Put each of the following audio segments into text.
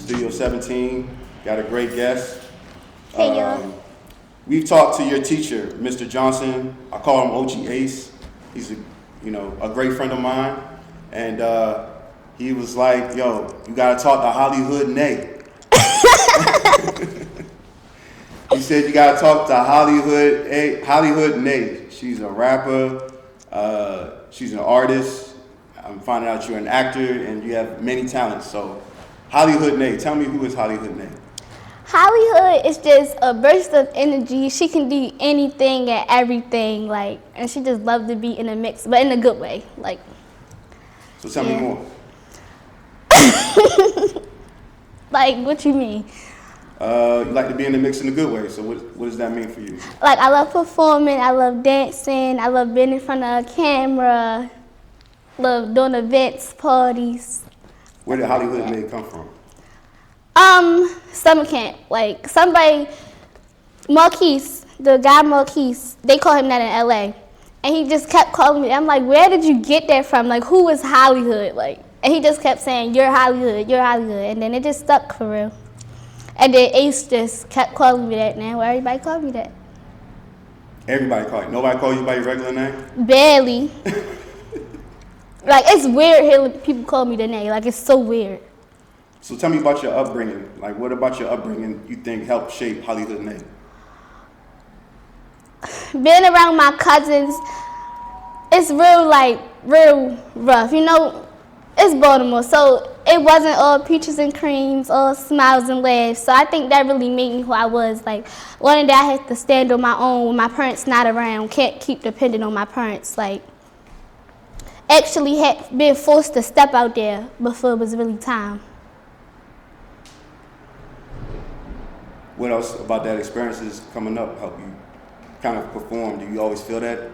Studio 17. Got a great guest. Hey, y'all. We've talked to your teacher, Mr. Johnson. I call him OG Ace. He's a great friend of mine. And he was like, yo, you gotta talk to Hollyhood Nae. He said you gotta talk to Hollyhood Nae. She's a rapper, she's an artist. I'm finding out you're an actor and you have many talents. So Hollyhood Nae, tell me, who is Hollyhood Nae? Hollyhood is just a burst of energy. She can do anything and everything, and she just loves to be in a mix, but in a good way, So tell me more. What you mean? You like to be in the mix in a good way. So what does that mean for you? I love performing. I love dancing. I love being in front of a camera. Love doing events, parties. Where did Hollyhood Nae come from? Summer camp. Marquise, the guy Marquise, they call him that in LA. And he just kept calling me. I'm like, where did you get that from? Who is Hollyhood? And he just kept saying, you're Hollyhood, you're Hollyhood. And then it just stuck for real. And then Ace just kept calling me that now. Everybody called me that. Everybody call you. Nobody call you by your regular name? Barely. It's weird hearing people call me the name. It's so weird. So tell me about your upbringing. What about your upbringing you think helped shape Hollyhood Nae? Being around my cousins, it's real rough. It's Baltimore, so it wasn't all peaches and creams, all smiles and laughs. So I think that really made me who I was. One day I had to stand on my own when my parents not around. Can't keep depending on my parents. Actually had been forced to step out there before it was really time. What else about that experiences coming up help you kind of perform? Do you always feel that?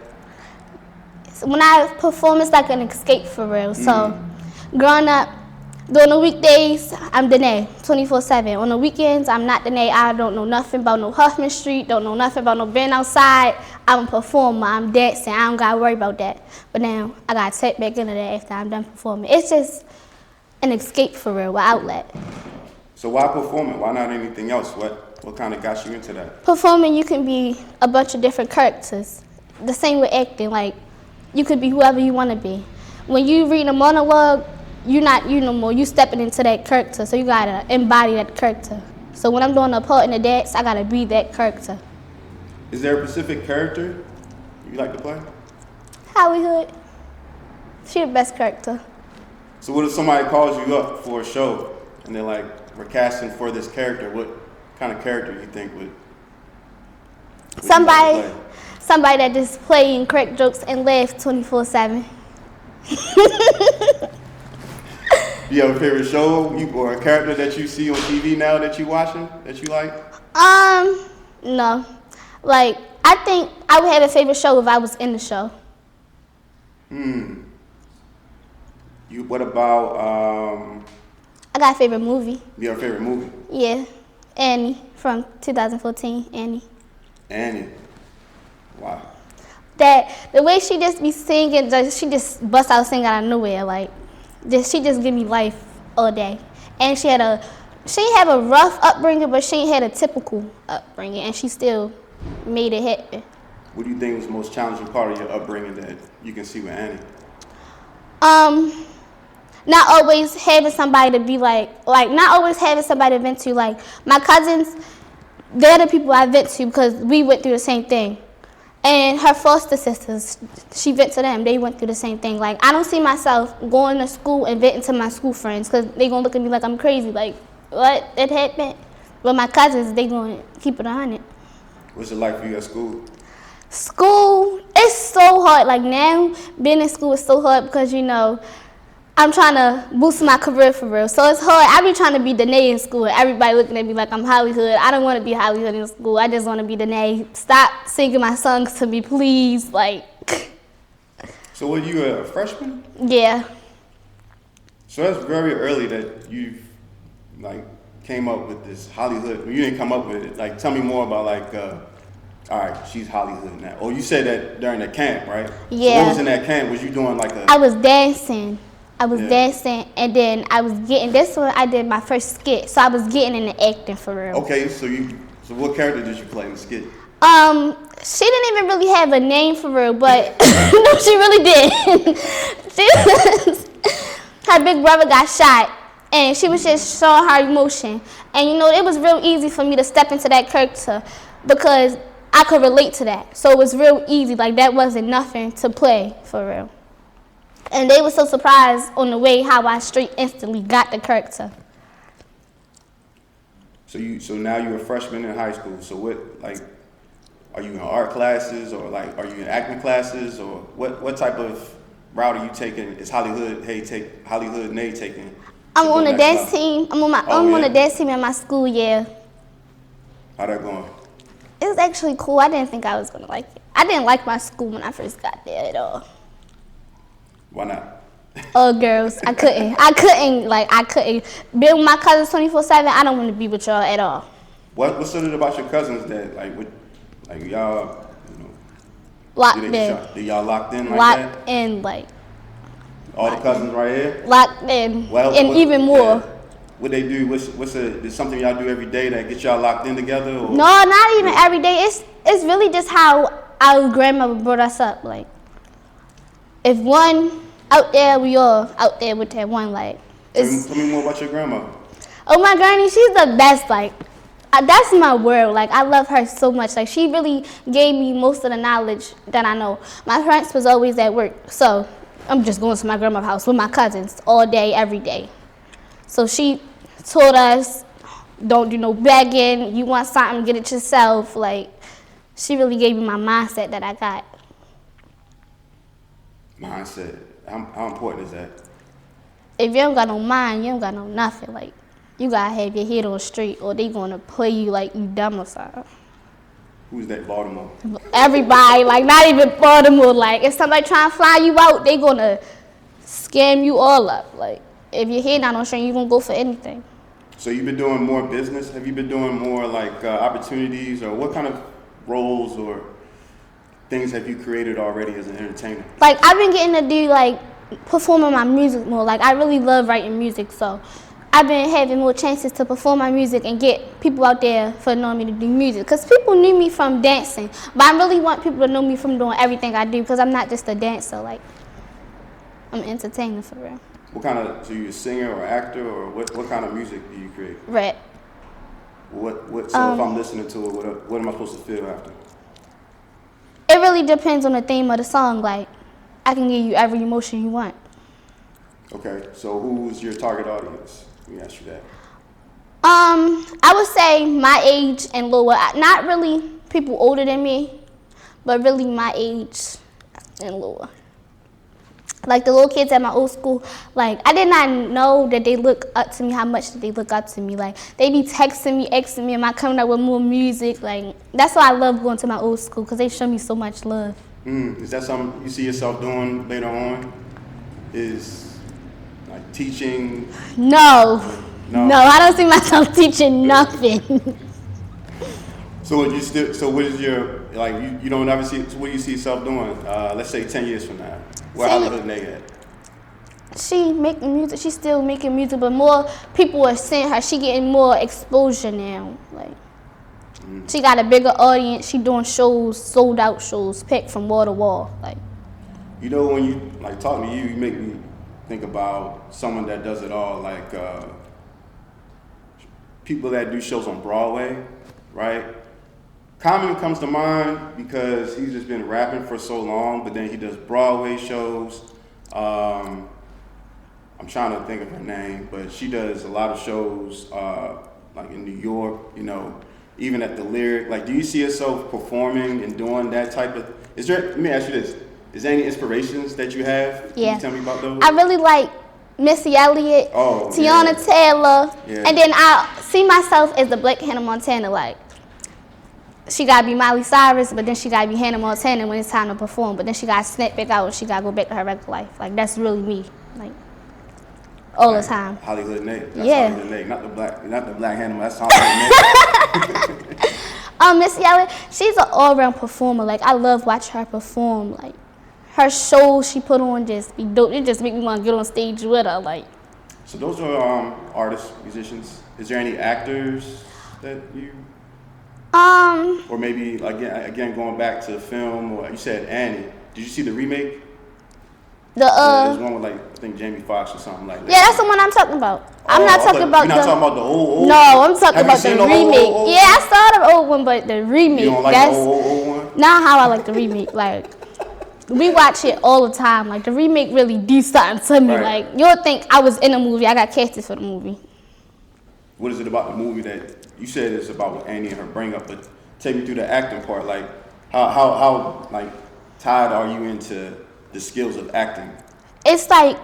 So when I perform, it's like an escape for real. So growing up, during the weekdays, I'm Danae, 24/7. On the weekends, I'm not Danae. I don't know nothing about no Huffman Street, don't know nothing about no being outside. I'm a performer, I'm dancing, I don't gotta worry about that. But now, I gotta tap back into that after I'm done performing. It's just an escape for real, an outlet. So why performing? Why not anything else? What kind of got you into that? Performing, you can be a bunch of different characters. The same with acting, you could be whoever you wanna be. When you read a monologue, you're not you no more. You stepping into that character, so you gotta embody that character. So when I'm doing a part in the dance, I gotta be that character. Is there a specific character you like to play? Hollyhood. She the best character. So what if somebody calls you up for a show and they're like, we're casting for this character? What kind of character you think would somebody you like to play? Somebody that just play and crack jokes and laugh 24/7. Do you have a favorite show or a character that you see on TV now that you watching that you like? No. I think I would have a favorite show if I was in the show. What about I got a favorite movie. You have a favorite movie? Yeah. Annie from 2014, Annie. Annie. Wow. That the way she just be singing, she just bust out singing out of nowhere. She just give me life all day. And she didn't have a rough upbringing, but she ain't had a typical upbringing, and she still made it happen. What do you think was the most challenging part of your upbringing that you can see with Annie? Not always having somebody to be not always having somebody to vent to. My cousins, they're the people I vent to because we went through the same thing. And her foster sisters, she vent to them. They went through the same thing. I don't see myself going to school and venting to my school friends because they going to look at me like I'm crazy. What? That happened? But my cousins, they going to keep it 100. What's it like for you at school? School, it's so hard. Now, being in school is so hard because, I'm trying to boost my career for real. So it's hard. I be trying to be Danae in school. Everybody looking at me like I'm Hollyhood. I don't want to be Hollyhood in school. I just want to be Danae. Stop singing my songs to me, please. So were you a freshman? Yeah. So that's very early that you came up with this Hollyhood. You didn't come up with it. Tell me more about all right, she's Hollyhood now. Oh, you said that during the camp, right? Yeah. So what was in that camp? Was you doing I was dancing. I was dancing, and then I was getting, this one I did my first skit, so I was getting into acting for real. Okay, so what character did you play in the skit? She didn't even really have a name for real, but no, she really did. Her big brother got shot, and she was just showing her emotion. And you know, it was real easy for me to step into that character because I could relate to that. So it was real easy, like that wasn't nothing to play for real. And they were so surprised on the way how I straight instantly got the character. So now you're a freshman in high school. So what, like, are you in art classes, or like, are you in acting classes, or what type of route are you taking? Is Hollyhood Nae taking? I'm on the dance team. I'm on the dance team at my school. Yeah. How that going? It was actually cool. I didn't think I was gonna like it. I didn't like my school when I first got there at all. Why not? Oh, girls, I couldn't. I couldn't. Being with my cousins 24/7, I don't want to be with y'all at all. What's it about your cousins that y'all, you know, Locked in. Do y'all locked in like locked that? in, like. All the cousins right here? Locked in. And even more. What they do? Is something y'all do every day that gets y'all locked in together? Or? No, not even every day. It's really just how our grandmother brought us up. Like, if one out there, we all out there with that one. Like, Tell me more about your grandma. Oh, my granny, she's the best. Like, that's my world. Like, I love her so much. Like, she really gave me most of the knowledge that I know. My parents was always at work, so I'm just going to my grandma's house with my cousins all day, every day. So she told us, don't do no begging. You want something, get it yourself. Like, she really gave me my mindset that I got. Mindset. How important is that? If you don't got no mind, you don't got no nothing. Like, you gotta have your head on straight, or they gonna play you like you dumb or something. Who's that? Baltimore? Everybody, like not even Baltimore. Like, if somebody trying to fly you out, they gonna scam you all up. Like, if your head not on straight, you gonna go for anything. So you've been doing more business? Have you been doing more like opportunities, or what kind of roles or things have you created already as an entertainer? Like, I've been getting to do like performing my music more. Like, I really love writing music, so I've been having more chances to perform my music and get people out there for knowing me to do music. Because people knew me from dancing, but I really want people to know me from doing everything I do, because I'm not just a dancer. Like, I'm an entertainer for real. So you a singer or actor, or what kind of music do you create? Rap. So if I'm listening to it, what am I supposed to feel after? It really depends on the theme of the song. Like, I can give you every emotion you want. Okay, so who's your target audience? Let me ask you that. I would say my age and lower. Not really people older than me, but really my age and lower. Like the little kids at my old school, like I did not know that they look up to me, how much they look up to me. Like they be texting me, asking me, am I coming out with more music? Like that's why I love going to my old school, because they show me so much love. Is that something you see yourself doing later on? Is like teaching? No, I don't see myself teaching nothing. So what is your, like, you don't ever see, so what do you see yourself doing, let's say 10 years from now? Where Hollyhood Nae at? She making music, she's still making music, but more people are seeing her. She getting more exposure now. Like, she got a bigger audience. She doing shows, sold out shows, picked from wall to wall. Like, you know, when you, like, talking to you, you make me think about someone that does it all, like, people that do shows on Broadway, right? Common comes to mind because he's just been rapping for so long, but then he does Broadway shows. I'm trying to think of her name, but she does a lot of shows like in New York, you know, even at the Lyric. Like, do you see yourself performing and doing that type of, let me ask you this, is there any inspirations that you have? Yeah. Can you tell me about those? I really like Missy Elliott, Tiana Taylor, and then I see myself as the Black Hannah Montana. Like, she gotta be Miley Cyrus, but then she gotta be Hannah Montana when it's time to perform. But then she gotta snap back out and she gotta go back to her regular life. Like, that's really me, like, all the time. Hollyhood Nae. That's yeah. Hollyhood Nae, not the black Hannah. That's Hollyhood Nae. Missy Elliott, she's an all-around performer. Like, I love watching her perform. Like, her shows she put on just be dope. It just make me want to get on stage with her. Like, So those are artists, musicians. Is there any actors that you, or maybe again going back to the film, or you said Annie? Did you see the remake? There's one with I think Jamie Foxx or something like that. Yeah, that's the one I'm talking about. I'm not talking about You're not talking about the old. No, I'm talking about the remake. Old? Yeah, I saw the old one, but the remake. You don't like the old one? Not how I like the remake. Like, we watch it all the time. Like, the remake really do something to me. Right. Like, you'll think I was in a movie. I got casted for the movie. What is it about the movie that you said it's about Annie and her bring up? But take me through the acting part. Like, how like tied are you into the skills of acting? It's like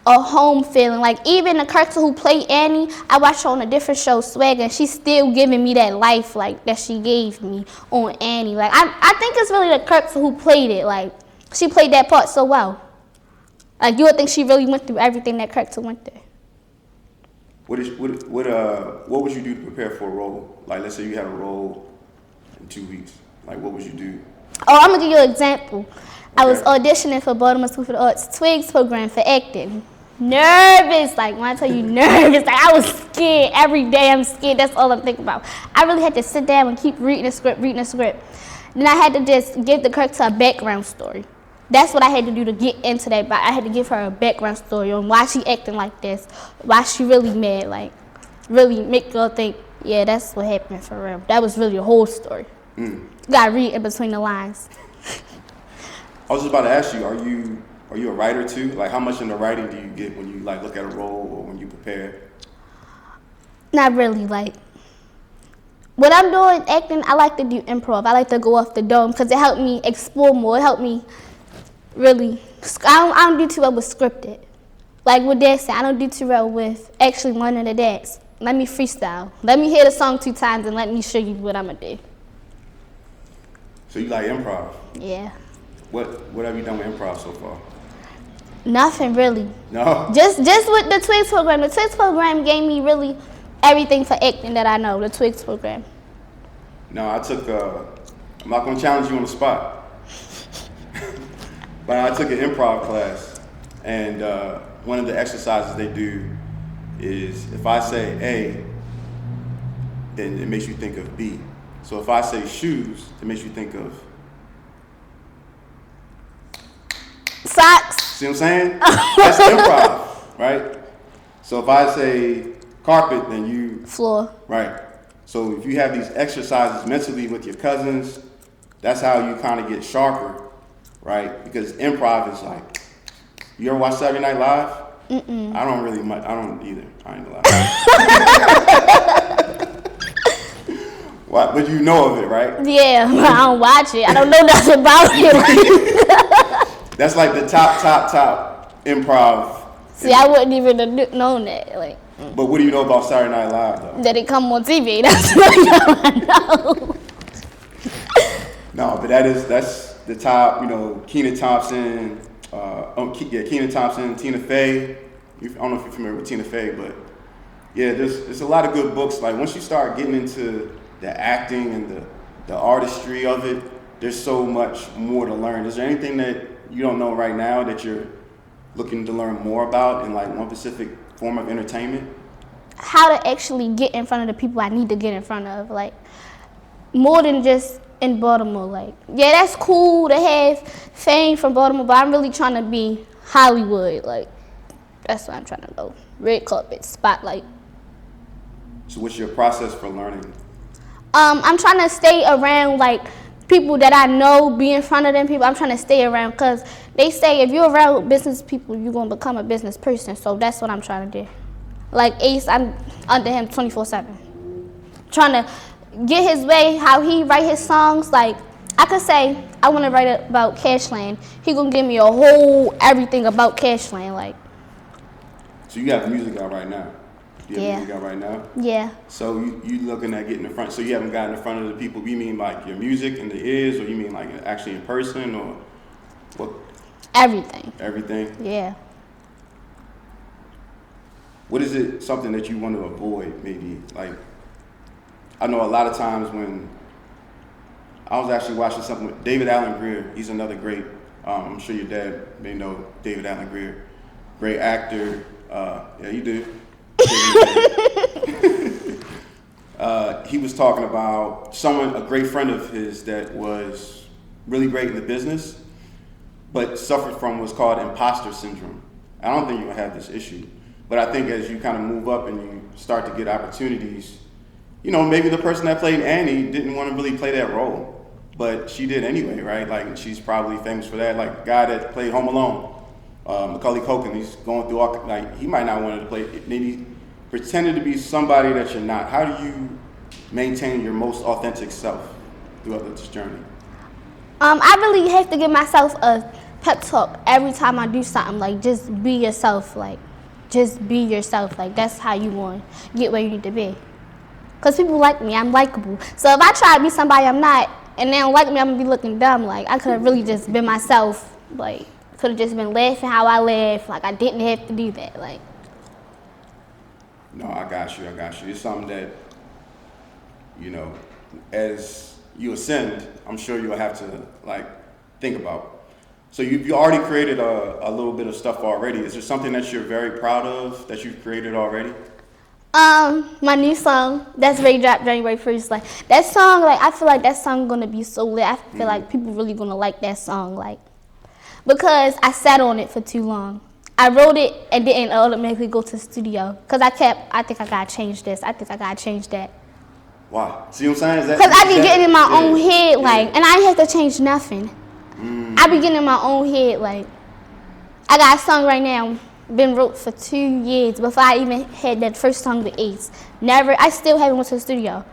a home feeling. Like, even the character who played Annie, I watched her on a different show, Swag, and she's still giving me that life, like, that she gave me on Annie. Like, I think it's really the character who played it. Like, she played that part so well. Like, you would think she really went through everything that character went through. What would you do to prepare for a role? Like, let's say you have a role in 2 weeks. Like, what would you do? Oh, I'm going to give you an example. Okay. I was auditioning for Baltimore School for the Arts Twigs program for acting. Nervous, like, when I tell you nervous, like, I was scared. Every day I'm scared. That's all I'm thinking about. I really had to sit down and keep reading the script. Then I had to just give the character a background story. That's what I had to do to get into that. But I had to give her a background story on why she acting like this, why she really mad, like, really make her think, yeah, that's what happened for real. That was really the whole story. You gotta read in between the lines. I was just about to ask you, are you a writer too? Like, how much in the writing do you get when you like look at a role or when you prepare? Not really. Like, when I'm doing acting, I like to do improv. I like to go off the dome because it helped me explore more. It helped me really. I don't do too well with scripted. Like with dancing, I don't do too well with actually learning to dance. Let me freestyle. Let me hear the song 2 times and let me show you what I'm gonna do. So you like improv? Yeah. What have you done with improv so far? Nothing really. No? Just with the Twigs program. The Twigs program gave me really everything for acting that I know, the Twigs program. No, I took, I'm not gonna challenge you on the spot, but I took an improv class, and one of the exercises they do is if I say A, then it makes you think of B. So if I say shoes, it makes you think of socks. See what I'm saying? That's improv, right? So if I say carpet, then you Floor. right. So if you have these exercises mentally with your cousins, that's how you kind of get sharper, right? Because improv is like, you ever watch Saturday Night Live? Mm-mm. I don't either. I ain't gonna lie. What? But you know of it, right? Yeah, I don't watch it. I don't know nothing about it. That's like the top improv. See, I wouldn't even have known that. Like, But what do you know about Saturday Night Live, though? that it come on TV. That's what I know. No, but that's the top. You know, Kenan Thompson. Kenan Thompson, Tina Fey. I don't know if you're familiar with Tina Fey, but yeah, there's a lot of good books. Like once you start getting into the acting and the artistry of it, there's so much more to learn. Is there anything that you don't know right now that you're looking to learn more about in like one specific form of entertainment? How to actually get in front of the people I need to get in front of, like more than just in Baltimore. Like, yeah, that's cool to have fame from Baltimore, but I'm really trying to be Hollywood. Like, that's what I'm trying to go. Red carpet, spotlight. So what's your process for learning? I'm trying to stay around like people that I know, be in front of them people. I'm trying to stay around because they say if you're around business people, you're going to become a business person. So that's what I'm trying to do. Like Ace, I'm under him 24/7. Trying to get his way, how he write his songs. Like, I could say, I want to write about Cashland. He going to give me a whole everything about Cashland. Like, so you have music out right now? You have yeah. music out right now? Yeah. So you looking at getting in front, so you haven't gotten in front of the people, you mean like your music and the ears, or you mean like actually in person, or what? Everything. Everything? Yeah. What is it, something that you want to avoid maybe? Like, I know a lot of times when I was actually watching something with David Allen Greer, he's another great I'm sure your dad may know David Allen Greer, great actor. Yeah, you do. He was talking about a great friend of his that was really great in the business, but suffered from what's called imposter syndrome. I don't think you'll have this issue, but I think as you kind of move up and you start to get opportunities, you know, maybe the person that played Annie didn't want to really play that role, but she did anyway, right? Like, she's probably famous for that. Like, the guy that played Home Alone, Macaulay Culkin, he's going through all, like, he might not want to play, maybe pretended to be somebody that you're not. How do you maintain your most authentic self throughout this journey? I really have to give myself a pep talk every time I do something. Like, just be yourself. Like, just be yourself. Like, that's how you want to get where you need to be. Because people like me. I'm likable. So if I try to be somebody I'm not, and they don't like me, I'm going to be looking dumb. Like, I could have really just been myself. Like, could have just been laughing how I laugh. Like, I didn't have to do that. Like. No, I got you. It's something that, you know, as you ascend, I'm sure you'll have to, like, think about. So you already created a little bit of stuff already. Is there something that you're very proud of that you've created already? My new song, that's ready to drop January 1st. Like, that song, like, I feel like that song gonna be so lit. I feel like people really gonna like that song, like, because I sat on it for too long. I wrote it and didn't automatically go to the studio. Because I think I gotta change this. I think I gotta change that. Why? See what I'm saying? Because I be getting in my own head, like, and I ain't have to change nothing. I be getting in my own head, like, I got a song right now, been wrote for 2 years before I even had that first song with Ace. I still haven't went to the studio.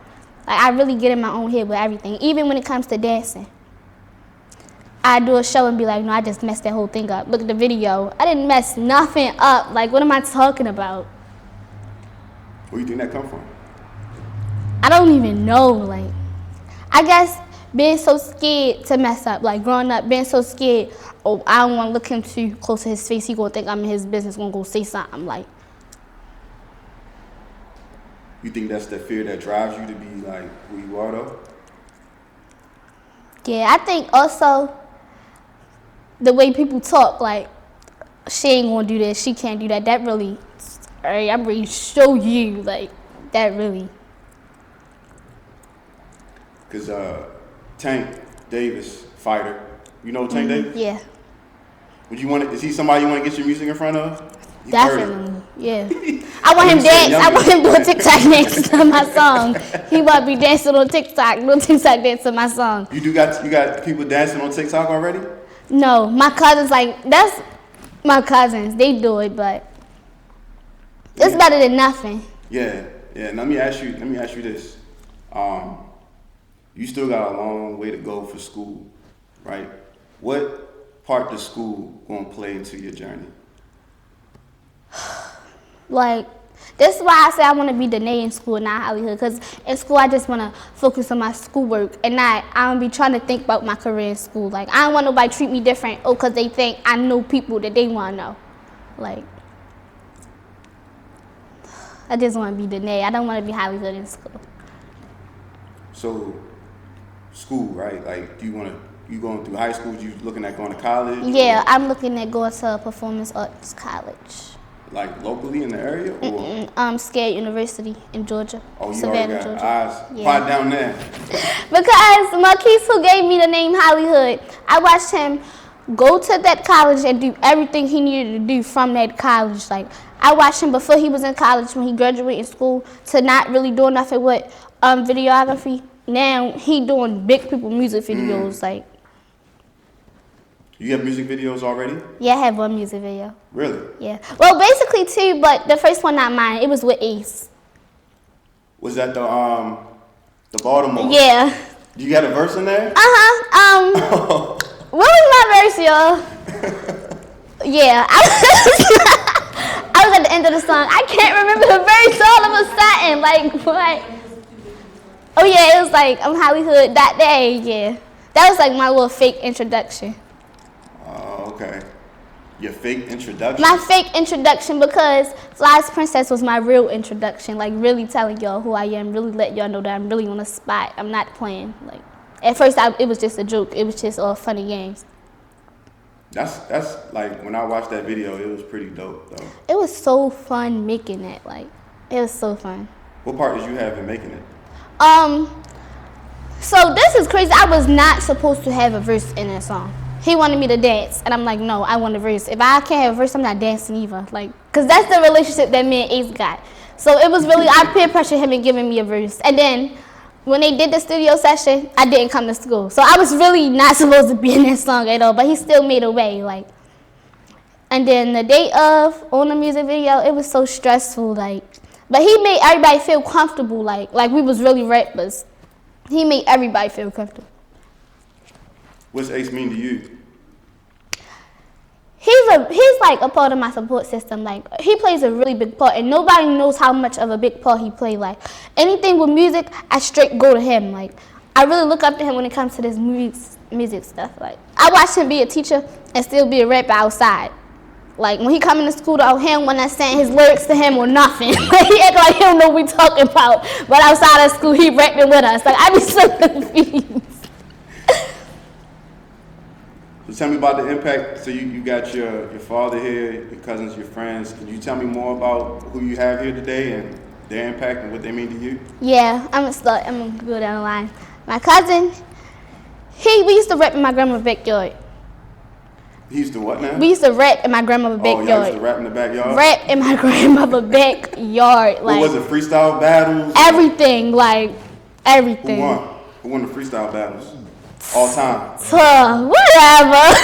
Like, I really get in my own head with everything, even when it comes to dancing. I do a show and be like, no, I just messed that whole thing up. Look at the video. I didn't mess nothing up. Like, what am I talking about? Where do you think that come from? I don't even know. Like, I guess being so scared to mess up. Like, growing up, being so scared, oh, I don't want to look him too close to his face. He going to think I'm in his business, going to go say something. Like, you think that's the fear that drives you to be, like, who you are, though? Yeah, I think also the way people talk, like, she ain't gonna do this, she can't do that. That really, I'm ready to show you, like, that really. Because Tank Davis, fighter, you know Tank Davis? Yeah. Is he somebody you want to get your music in front of? Definitely, yeah. I want him dance. I want him doing TikTok dance to my song. He want to be dancing on TikTok, doing TikTok dance to my song. You got people dancing on TikTok already? No, my cousins, like, that's my cousins. They do it, but it's better than nothing. Yeah. Let me ask you this. You still got a long way to go for school, right? What part does school gonna play into your journey? Like, this is why I say I want to be the Nae in school, not Hollyhood. Because in school, I just want to focus on my schoolwork. And I don't be trying to think about my career in school. Like, I don't want nobody to treat me different. Oh, because they think I know people that they want to know. Like, I just want to be the Nae. I don't want to be Hollyhood in school. So, school, right? Like, you going through high school? You looking at going to college? Yeah, I'm looking at going to a performance arts college. Like locally in the area? Or? Scared University in Georgia. Oh, you Savannah, already got Georgia. eyes. Yeah. Quiet down there. Because Marquise, who gave me the name Hollyhood, I watched him go to that college and do everything he needed to do from that college. Like, I watched him before he was in college, when he graduated school, to not really doing nothing with videography. Now he doing big people music videos. Like, you have music videos already? yeah, I have one music video. Really? Yeah. Well, basically two, but the first one not mine. It was with Ace. Was that the Baltimore? Yeah. You got a verse in there? What was my verse, y'all? Yeah, I was at the end of the song. I can't remember the verse all of a sudden. Like, what? Oh yeah, it was like, I'm Hollyhood that day. Yeah, that was like my little fake introduction. Oh, okay. Your fake introduction? My fake introduction, because Fly's Princess was my real introduction. Like, really telling y'all who I am, really let y'all know that I'm really on the spot. I'm not playing. Like, at first, it was just a joke. It was just all funny games. That's like when I watched that video, it was pretty dope though. It was so fun making it. Like, it was so fun. What part did you have in making it? So this is crazy. I was not supposed to have a verse in that song. He wanted me to dance, and I'm like, no, I want a verse. If I can't have a verse, I'm not dancing either. Like, cause that's the relationship that me and Ace got. So it was really, I peer pressured him and giving me a verse. And then when they did the studio session, I didn't come to school. So I was really not supposed to be in that song at all, but he still made a way. Like, and then the day of on the music video, it was so stressful. Like, but he made everybody feel comfortable. Like we was really rappers. He made everybody feel comfortable. What's Ace mean to you? He's like a part of my support system. Like, he plays a really big part, and nobody knows how much of a big part he played. Like, anything with music, I straight go to him. Like, I really look up to him when it comes to this music stuff. Like, I watched him be a teacher and still be a rapper outside. Like, when he come into school, he don't want us saying his lyrics to him or nothing. Like, he act like he don't know what we talking about. But outside of school, he rapping with us. Like, I be so confused. So tell me about the impact. So you got your father here, your cousins, your friends. Can you tell me more about who you have here today and their impact and what they mean to you? Yeah, I'm gonna go down the line. My cousin, we used to rap in my grandma's backyard. He used to what now? We used to rap in my grandmother's backyard. Oh, y'all used to rap in the backyard? Rap in my grandmother's backyard. Like, what was it, freestyle battles? Everything, like, everything. Who won? Who won the freestyle battles? All time? Whatever.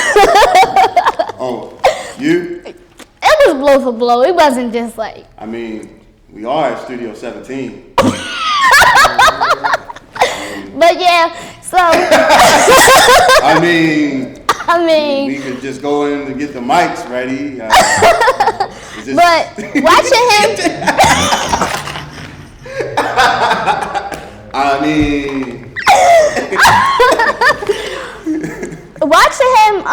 Oh, you? It was blow for blow. It wasn't just like... I mean, we are at Studio 17. But yeah, so... I mean... we could just go in and get the mics ready. But watching him... I mean... watching him,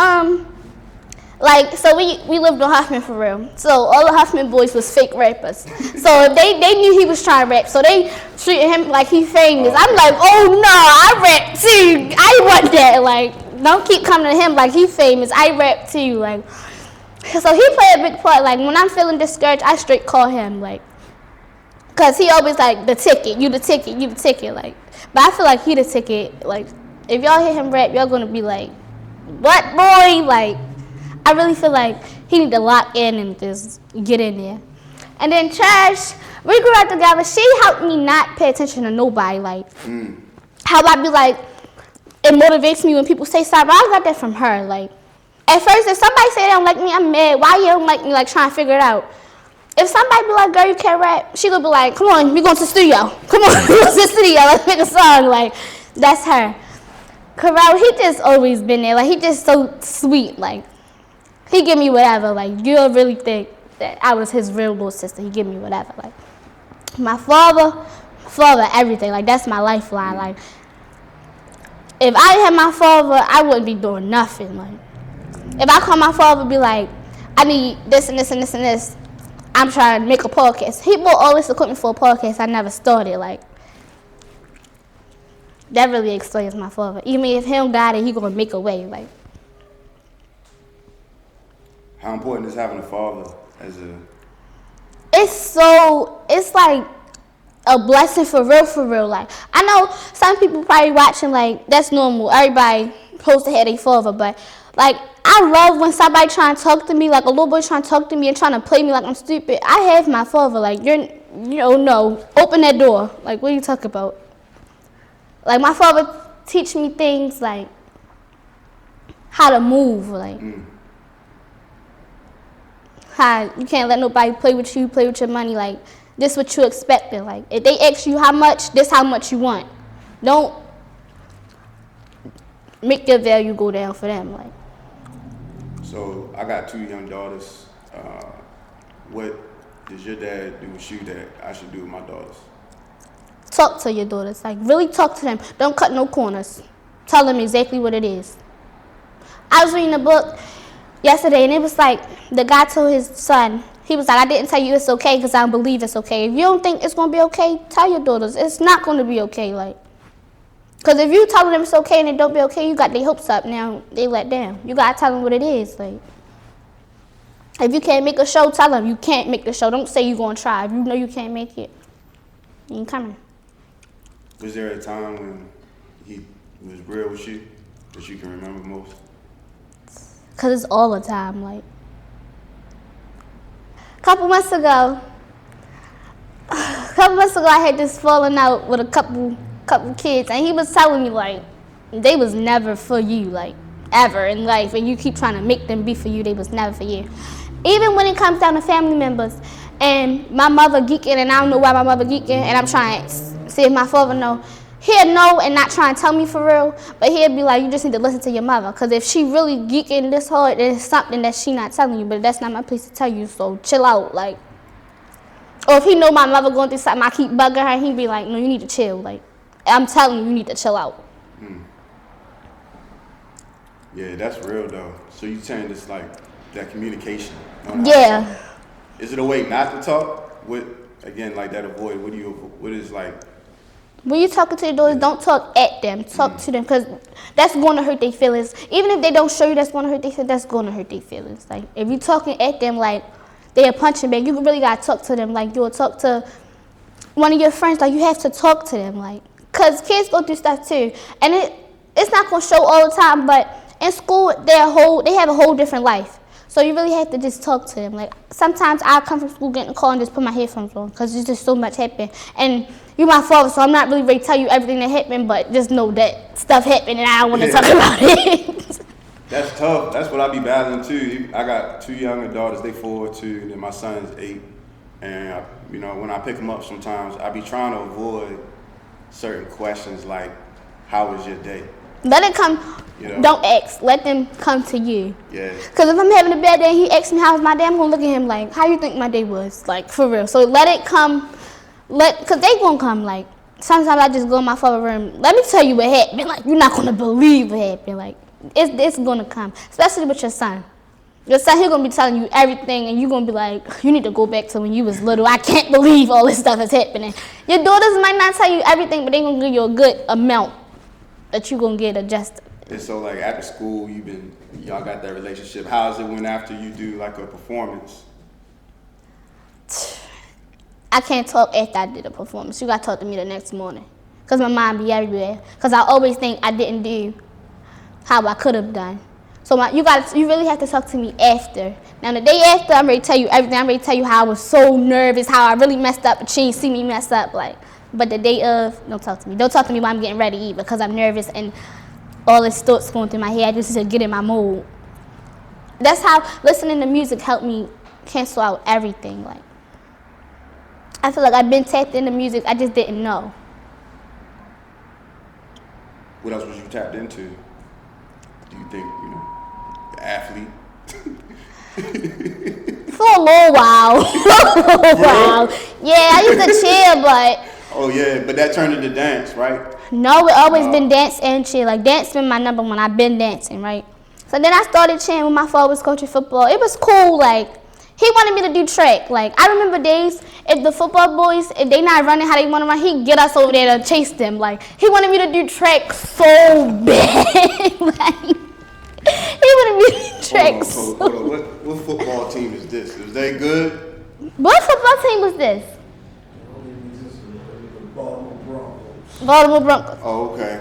like, so we lived on Huffman for real. So all the Huffman boys was fake rappers. So they knew he was trying to rap. So they treated him like he famous. I'm like, oh no, I rap too. I want that. Like, don't keep coming to him like he famous. I rap too. Like, so he played a big part. Like, when I'm feeling discouraged, I straight call him. Like, cause he always like, the ticket, you the ticket, you the ticket. Like, but I feel like he the ticket. Like, if y'all hear him rap, y'all gonna be like, what, boy? Like, I really feel like he need to lock in and just get in there. And then Trash, we grew up together. She helped me not pay attention to nobody. Like, how I be like, it motivates me when people say something. I got that from her. Like, at first, if somebody say they don't like me, I'm mad. Why you don't like me? Like, trying to figure it out. If somebody be like, girl, you can't rap, she gonna be like, come on, we going to the studio. Come on, we going to the studio. Let's make a song. Like, that's her. Corral, he just always been there. Like, he just so sweet. Like, he give me whatever. Like, you'll really think that I was his real little sister. He give me whatever. Like, my father, everything. Like, that's my lifeline. Like, if I didn't have my father, I wouldn't be doing nothing. Like, if I call my father and be like, I need this and this and this and this, I'm trying to make a podcast. He bought all this equipment for a podcast I never started. Like, that really explains my father. Even if he don't got it, he gonna make a way. Like, how important is having a father as a... It's like a blessing for real. Like, I know some people probably watching, like, that's normal. Everybody supposed to have their father, but like, I love when somebody trying to talk to me, like a little boy trying to talk to me and trying to play me like I'm stupid. I have my father. Like, no, open that door. Like, what are you talking about? Like, my father teach me things like how to move. Like, how you can't let nobody play with you, play with your money. Like, this what you expecting. Like, if they ask you how much, this how much you want. Don't make your value go down for them. Like, so I got 2 young daughters. What does your dad do with you that I should do with my daughters? talk to your daughters. Like, really talk to them. Don't cut no corners. Tell them exactly what it is. I was reading a book yesterday, and it was like, the guy told his son, he was like, I didn't tell you it's okay because I don't believe it's okay. If you don't think it's going to be okay, tell your daughters it's not going to be okay. Like, Because if you tell them it's okay and it don't be okay, you got their hopes up. Now they let down. You got to tell them what it is. Like, if you can't make a show, tell them you can't make the show. Don't say you're going to try. If you know you can't make it, you ain't coming. Was there a time when he was real with you that you can remember most? Because it's all the time. Like, a couple months ago, I had this falling out with a couple kids, and he was telling me, like, they was never for you, like, ever in life, and you keep trying to make them be for you, they was never for you. Even when it comes down to family members, and my mother geeking, and I don't know why my mother geeking, and I'm trying to see if my father know. He'll know and not try and tell me for real, but he'll be like, you just need to listen to your mother, because if she really geeking this hard, there's something that she not telling you, but that's not my place to tell you, so chill out, like. Or if he know my mother going through something, I keep bugging her, he be like, no, you need to chill, like. I'm telling you need to chill out. Yeah, that's real though. So you saying it's like that communication. Yeah. Is it a way not to talk? With again like that avoid? What is like? When you're talking to your daughters, don't talk at them. Talk to them, because that's going to hurt their feelings. Even if they don't show you that's going to hurt their feelings, that's going to hurt their feelings. Like, if you're talking at them like they're a punching bag, you really got to talk to them like you'll talk to one of your friends. Like, you have to talk to them, like. Because kids go through stuff too. And it's not going to show all the time, but in school, they have a whole different life. So you really have to just talk to them. Like, sometimes I come from school, get in the car, and just put my headphones on, because there's just so much happening. And you're my father, so I'm not really ready to tell you everything that happened, but just know that stuff happened, and I don't want to talk about it. That's tough. That's what I be battling too. I got 2 younger daughters. They 4 too, and then my son's 8. And when I pick them up, sometimes I be trying to avoid certain questions like, how was your day? Let it come. Don't ask. Let them come to you. Yeah. Because if I'm having a bad day and he asks me how was my day, I'm going to look at him like, how you think my day was? Like, for real. So let it come. Because they going to come. Like, sometimes I just go in my father's room. Let me tell you what happened. Like, you're not going to believe what happened. Like, it's going to come. Especially with your son. Your son, he's going to be telling you everything, and you're going to be like, you need to go back to when you was little. I can't believe all this stuff is happening. Your daughters might not tell you everything, but they're going to give you a good amount that you're going to get adjusted. And so, like, after school, y'all got that relationship. How's it when after you do, like, a performance? I can't talk after I did a performance. You got to talk to me the next morning, because my mind be everywhere. Because I always think I didn't do how I could have done. So you really have to talk to me after. Now, the day after, I'm ready to tell you everything. I'm ready to tell you how I was so nervous, how I really messed up, but she didn't see me mess up. Like, but the day of, don't talk to me. Don't talk to me while I'm getting ready either, because I'm nervous and all this thoughts going through my head. I just need to get in my mood. That's how listening to music helped me cancel out everything. Like, I feel like I've been tapped into music. I just didn't know. What else was you tapped into? Do you think, athlete? For a little while. Yeah, I used to cheer, but... Oh, yeah, but that turned into dance, right? No, it always been dance and cheer. Like, dance been my number one. I've been dancing, right? So then I started cheering when my father was coaching football. It was cool, like... He wanted me to do track. Like, I remember days, if the football boys, if they not running how they want to run, he'd get us over there to chase them. Like, he wanted me to do track so bad. Like, he wanted me to do track Hold on. What football team is this? Is they good? What football team was this? Baltimore Broncos. Oh, okay.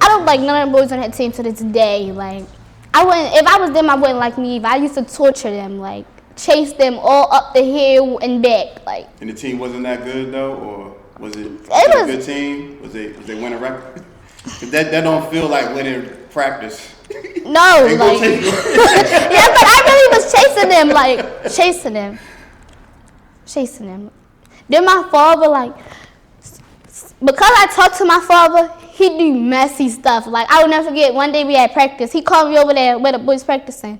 I don't like none of the boys on that team to this day. Like, I wouldn't, if I was them, I wouldn't like me either. I used to torture them, like, chase them all up the hill and back, like. And the team wasn't that good though, or was it a good team? Was they winning record? that don't feel like winning practice. No, like. Yeah, but I really was chasing them. Then my father, like, because I talked to my father, he do messy stuff. Like, I will never forget, one day we had practice. He called me over there where the boys practicing.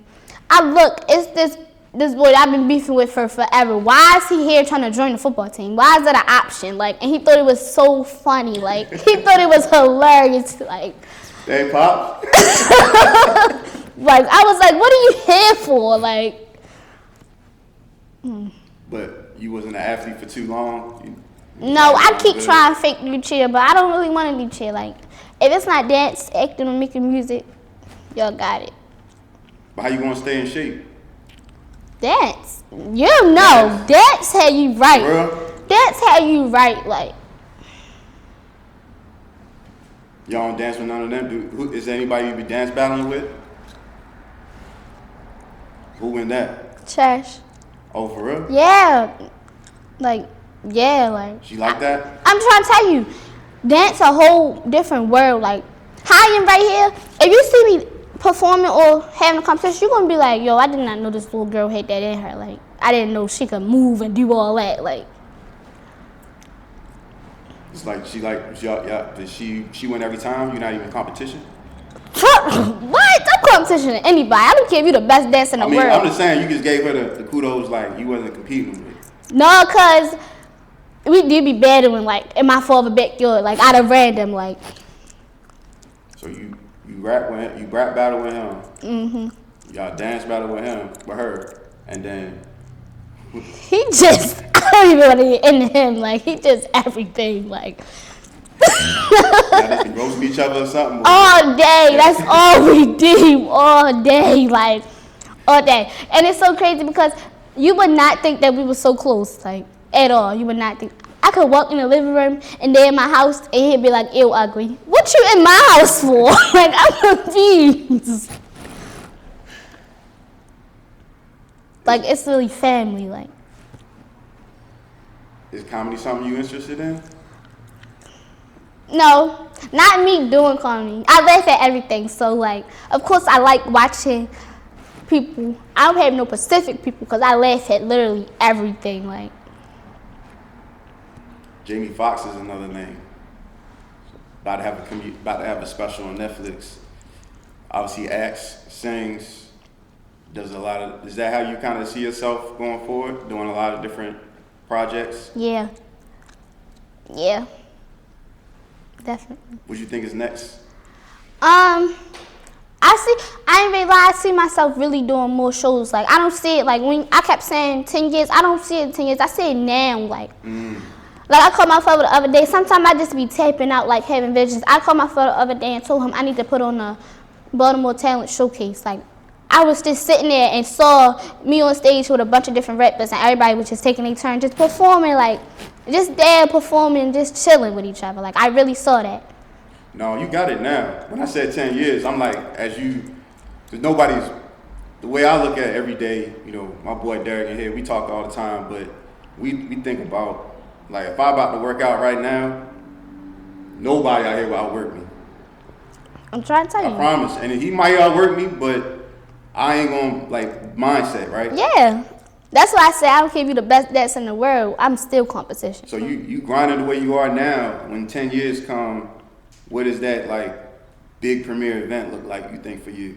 It's this boy that I've been beefing with for forever. Why is he here trying to join the football team? Why is that an option? Like, and he thought it was so funny. Like, he thought it was hilarious. Like, hey, Pop. Like, I was like, what are you here for? Like, But you wasn't an athlete for too long? No, I keep trying to fake do chill, but I don't really want to do chill. Like, if it's not dance, acting, or making music, y'all got it. But how you gonna stay in shape? Dance. You know, dance had you right. Bro? Dance had you right, like. Y'all don't dance with none of them? Is there anybody you be dance battling with? Who win that? Trash. Oh, for real? Yeah. Like, She like that? I'm trying to tell you, dance a whole different world. Like, how I am right here, if you see me performing or having a competition, you're going to be like, yo, I did not know this little girl had that in her. Like, I didn't know she could move and do all that. Like, It's like does she win every time? You're not even in competition? what? I'm competition to anybody. I don't care if you're the best dancer in the world. I'm just saying, you just gave her the kudos like you wasn't competing with. No, because we did be battling, like, in my father's backyard, like, out of random, like. So you rap battle with him. Mm-hmm. Y'all dance battle with her, and then. He just, I don't even want to get into him, like, he just everything, like. Y'all just be roasting each other or something? All day, that's all we do, all day, like, all day. And it's so crazy because you would not think that we were so close, like, at all. You would not think. I could walk in the living room and they're in my house and he'd be like, ew, ugly. What you in my house for? Like, I'm confused. Like, it's really family, like. Is comedy something you interested in? No, not me doing comedy. I laugh at everything. So, like, of course, I like watching people. I don't have no specific people because I laugh at literally everything. Like, Jamie Foxx is another name. About to have a special on Netflix. Obviously, acts, sings, does a lot of. Is that how you kind of see yourself going forward, doing a lot of different projects? yeah, definitely. What do you think is next? I ain't really lie, I see myself really doing more shows. Like, I don't see it, like, when I kept saying 10 years, I don't see it in 10 years. I see it now, like. Like, I called my father the other day. Sometimes I just be tapping out, like, having visions. I called my father the other day and told him I need to put on a Baltimore Talent Showcase. Like, I was just sitting there and saw me on stage with a bunch of different rappers, and everybody was just taking their turn, just performing, like, just there performing, just chilling with each other. Like, I really saw that. No, you got it now. When I said 10 years, I'm like, because the way I look at it every day, you know, my boy Derek in here, we talk all the time, but we think about, like, if I'm about to work out right now, nobody out here will outwork me. I'm trying to tell you. I promise. And he might outwork me, but I ain't gonna, like, mindset, right? Yeah. That's why I say I don't care if you're the best dancer in the world. I'm still competition. So you grinding the way you are now. When 10 years come, what does that, like, big premiere event look like, you think, for you?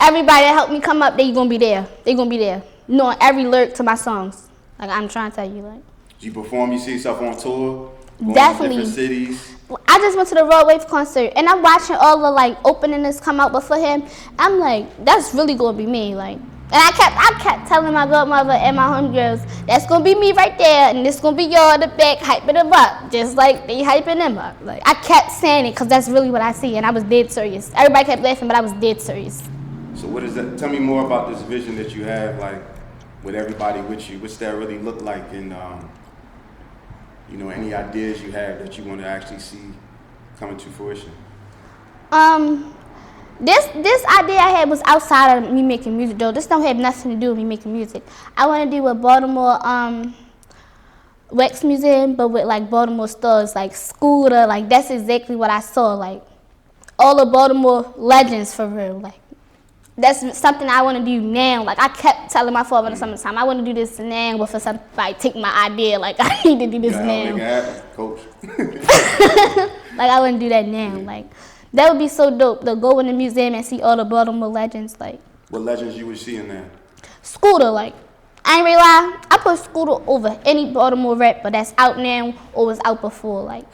Everybody that helped me come up, they gonna be there. They gonna be there, knowing every lyric to my songs. Like, I'm trying to tell you, like. Do you perform? You see yourself on tour? Definitely. To different cities? I just went to the Road Wave concert, and I'm watching all the, like, openings come out before him. I'm like, that's really gonna be me, like. And I kept telling my godmother and my homegirls, that's gonna be me right there, and this gonna be y'all in the back hyping them up, just like they hyping them up. Like, I kept saying it because that's really what I see, and I was dead serious. Everybody kept laughing, but I was dead serious. So what is that? Tell me more about this vision that you have, like, with everybody with you. What's that really look like, and you know, any ideas you have that you want to actually see coming to fruition? This idea I had was outside of me making music, though. This don't have nothing to do with me making music. I want to do a Baltimore wax museum, but with, like, Baltimore stars, like Scooter. Like, that's exactly what I saw. Like, all the Baltimore legends for real. Like, that's something I want to do now. Like, I kept telling my father in the summertime, I want to do this now before somebody take my idea. Like, I need to do this now. Make it happen, coach. Like, I want to do that now. Like, that would be so dope to go in the museum and see all the Baltimore legends. Like, what legends you would see in there? Scooter, like, I ain't really lie, I put Scooter over any Baltimore rapper that's out now or was out before. Like,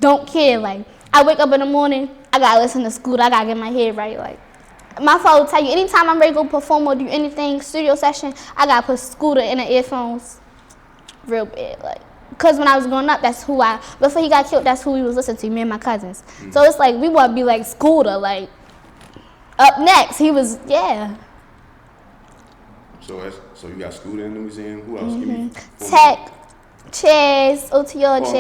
don't care. Like, I wake up in the morning, I gotta listen to Scooter. I gotta get my head right. Like, my father will tell you, anytime I'm ready to go perform or do anything, studio session, I gotta put Scooter in the earphones. real bad. Like, because when I was growing up, before he got killed, that's who we was listening to, me and my cousins. So it's like, we want to be like Scooter, like, up next. He was, yeah. So you got Scooter in the museum. Who else? Give me Tech, Chaz, OTR, Chaz.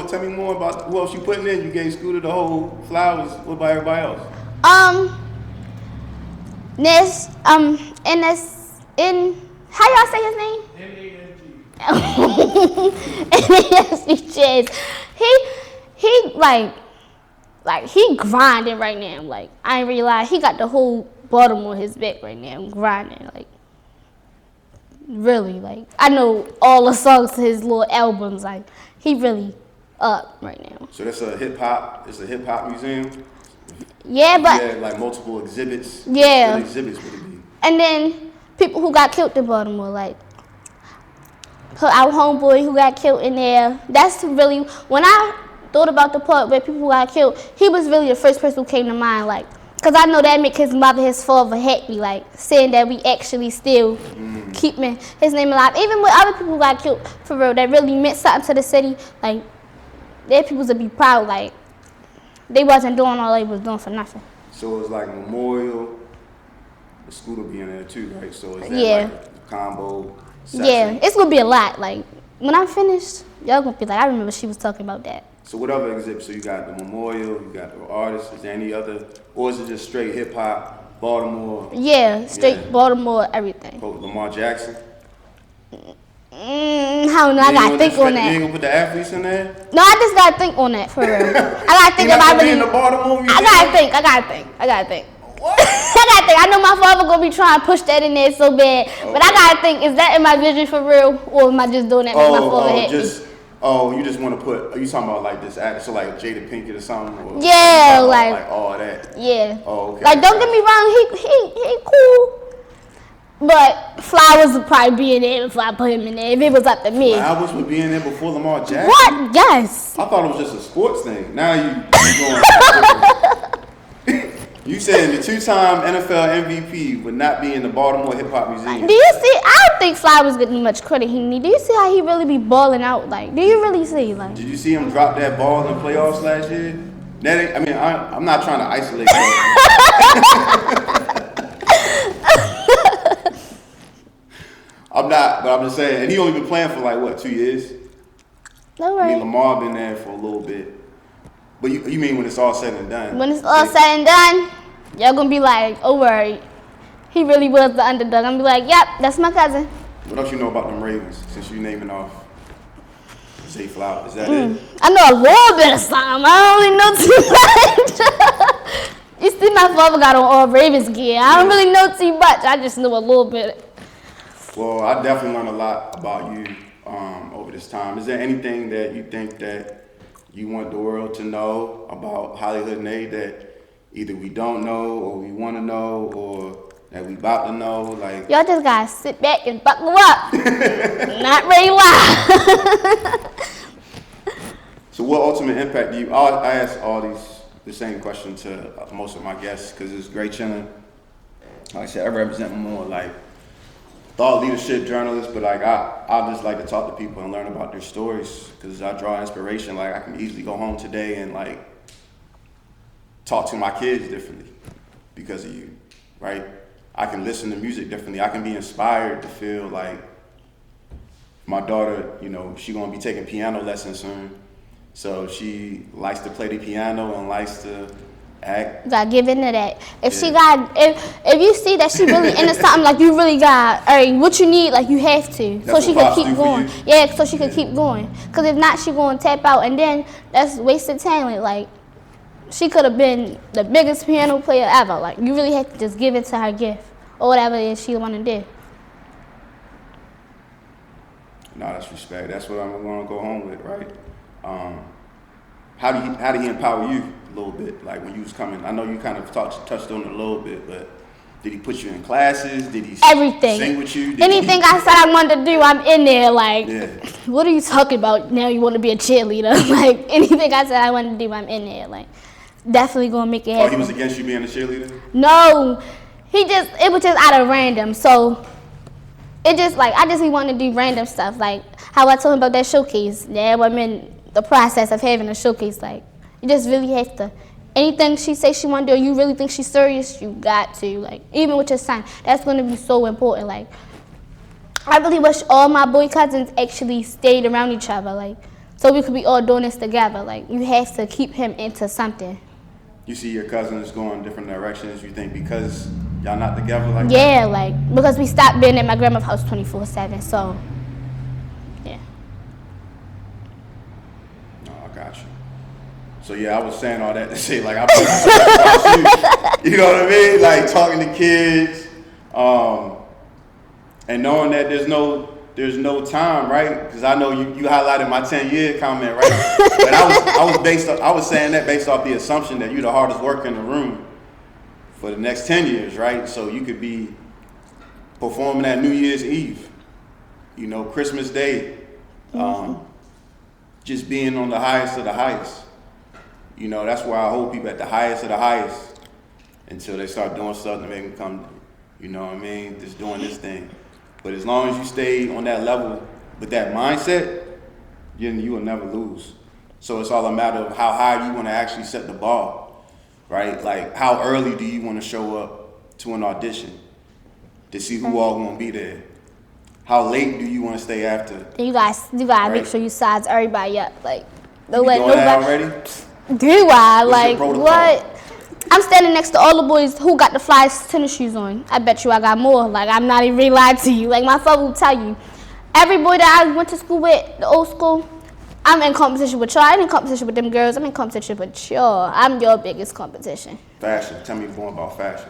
Tell me more about who else you putting in. You gave Scooter the whole flowers. What about everybody else? How y'all say his name? N-A-S-G. Chaz. He he grinding right now. Like, I ain't really lie. He got the whole Baltimore on his back right now, grinding. Like, really, like, I know all the songs to his little albums. Like, he really up right now. So that's a hip hop museum? Yeah, but yeah, like multiple exhibits. Yeah. What exhibits would it be? And then people who got killed in Baltimore, like our homeboy who got killed in there. That's really, when I thought about the part where people got killed, he was really the first person who came to mind. Like, because I know that make his mother, his father happy, like, saying that we actually still keeping his name alive. Even with other people who got killed, for real, that really meant something to the city, like, their people to be proud, like, they wasn't doing all they was doing for nothing. So it's like memorial, the Scooter being there too, right? So is that like a combo session? Yeah, it's going to be a lot. Like, when I'm finished, y'all going to be like, I remember she was talking about that. So what other exhibits? So you got the memorial, you got the artists. Is there any other, or is it just straight hip hop, Baltimore? Yeah, straight Baltimore, everything. Lamar Jackson? I don't know. I gotta think on that. You ain't gonna put the athletes in there? No, I just gotta think on that for real. I gotta think about really. In the Baltimore museum? I gotta think. What? I gotta think. I know my father gonna be trying to push that in there so bad, but I gotta think: is that in my vision for real, or am I just doing that with my father head? You just want to put? Are you talking about like this act? So like Jada Pinkett or something? Or yeah, like all that. Yeah. Oh, okay. Like, don't get me wrong, he cool. But Flowers would probably be in there if I put him in there, if it was up to me. Flowers would be in there before Lamar Jackson? What? Yes. I thought it was just a sports thing. Now you going You saying the two-time NFL MVP would not be in the Baltimore Hip Hop Museum? Do you see? I don't think Flowers getting much credit he need. Do you see how he really be balling out? Like, do you really see? Like, did you see him drop that ball in the playoffs last year? I'm not trying to isolate him. I'm not, but I'm just saying, and he only been playing for like, what, 2 years? No way. I mean, Lamar been there for a little bit. But you mean when it's all said and done? When it's all said and done, y'all gonna be like, oh, worry. He really was the underdog. I'm gonna be like, yep, that's my cousin. What else you know about them Ravens, since you naming off Zay Flowers? Is that it? I know a little bit of something. I don't really know too much. You see my father got on all Ravens gear. I don't really know too much. I just know a little bit. Well, I definitely learned a lot about you over this time. Is there anything that you think that you want the world to know about Hollyhood Nae that either we don't know or we want to know or that we about to know? Like, y'all just gotta sit back and buckle up. Not ready to lie. So what ultimate impact do you, I ask the same question to most of my guests because it's great chilling. Like I said, I represent more like thought leadership journalist, but like I just like to talk to people and learn about their stories because I draw inspiration. Like I can easily go home today and like talk to my kids differently because of you, right? I can listen to music differently. I can be inspired to feel like my daughter, she gonna be taking piano lessons soon. So she likes to play the piano and likes to act. You gotta give into that. If you see that she really into something, like you really got, what you need, like you have to, that's so she can keep going. Yeah, so she can keep going. Cause if not, she gonna tap out, and then that's wasted talent. Like she could have been the biggest piano player ever. Like you really have to just give it to her gift or whatever it is she wanna do. No, that's respect. That's what I'm gonna go home with, right? How do he empower you a little bit? Like when you was coming, I know you kind of touched on it a little bit, but did he put you in classes? Did he everything sing with you? Anything I said I wanted to do, I'm in there. Like, what are you talking about? Now you want to be a cheerleader? Like anything I said I wanted to do, I'm in there. Like, definitely gonna make it happen. Oh, he was against you being a cheerleader? No, it was just out of random. So it just like I just be wanting to do random stuff, like how I told him about that showcase. Yeah, I'm in the process of having a showcase. Like you just really have to. Anything she say she want to do, or you really think she's serious, you got to. Like even with your son, that's going to be so important. Like I really wish all my boy cousins actually stayed around each other, like so we could be all doing this together. Like you have to keep him into something. You see your cousins going different directions. You think because y'all not together like Yeah, that? like because we stopped being at my grandma's house 24/7. So yeah. No, I got you. So yeah, I was saying all that to say like I feel so about you. You know what I mean? Like talking to kids, and knowing that there's no time, right? Because I know you highlighted my 10-year comment, right? But I was saying that based off the assumption that you're the hardest worker in the room for the next 10 years, right? So you could be performing at New Year's Eve, you know, Christmas Day, just being on the highest of the highest. You know, that's why I hold people at the highest of the highest until they start doing stuff to make them come, you know what I mean? Just doing this thing. But as long as you stay on that level with that mindset, you will never lose. So it's all a matter of how high you want to actually set the bar, right? Like how early do you want to show up to an audition to see who all going to be there? How late do you want to stay after? You gotta right? make sure you size everybody up. Like don't You let doing that nobody. already? Do I? What's Like your protocol? what? I'm standing next to all the boys who got the flyest tennis shoes on. I bet you I got more. Like I'm not even lying to you. Like my phone will tell you. Every boy that I went to school with, the old school, I'm in competition with y'all. I'm in competition with them girls. I'm in competition with y'all. I'm your biggest competition. Fashion. Tell me more about fashion.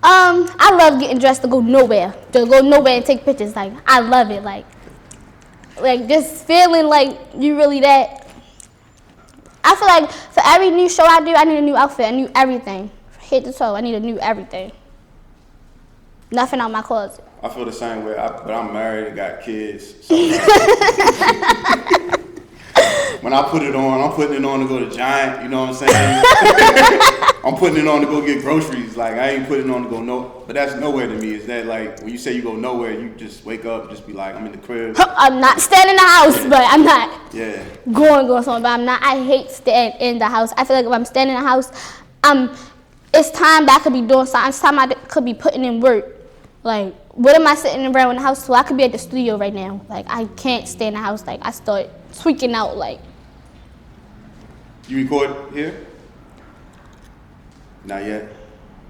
I love getting dressed to go nowhere. To go nowhere and take pictures. Like I love it. Like just feeling like you really that. I feel like for every new show I do, I need a new outfit, a new everything. Head to toe, I need a new everything. Nothing out my closet. I feel the same way, but I'm married and got kids. So when I put it on, I'm putting it on to go to Giant, you know what I'm saying? I'm putting it on to go get groceries. Like, I ain't putting it on to go no, but that's nowhere to me. Is that like, when you say you go nowhere, you just wake up, just be like, I'm in the crib. I'm not staying in the house, but I'm not going somewhere, but I'm not. I hate staying in the house. I feel like if I'm staying in the house, it's time that I could be doing something. It's time I could be putting in work. Like, what am I sitting around in the house for? I could be at the studio right now. Like, I can't stay in the house. Like, I start tweaking out, like. You record here? Not yet?